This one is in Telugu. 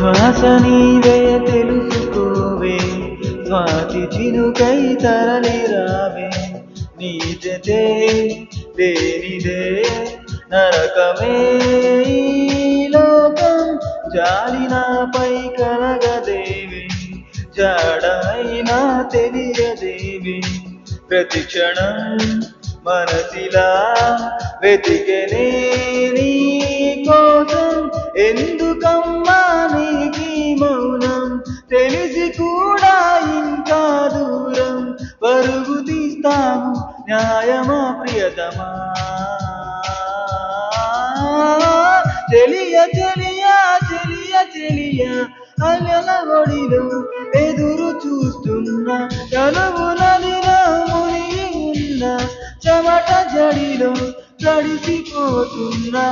శ్వాస నీవే తెలుసుకోవే, స్వాతి చినుకై తరలి రావే. నీ జతే లేనిదే నరకమే ఈ లోకం, జాలి నాపై కలగదేవి, జాడైనా తెలియదేవి. ప్రతి క్షణం మనసిలా వెతికెనే నీ కోసం, ఎందుకమ్మా నీకీ మౌనం, తెలిసి కూడా ఇంకా దూరం. పరుగు తీస్తాము న్యాయమా ప్రియతమా, చెలియ చెలియ చెలియ చెలియ అలల ఒడిలో ఎదురు చూస్తున్నా, కనువు నదిలో మునిగి ఉన్న చెమట జడిలో తడిసిపోతున్నా.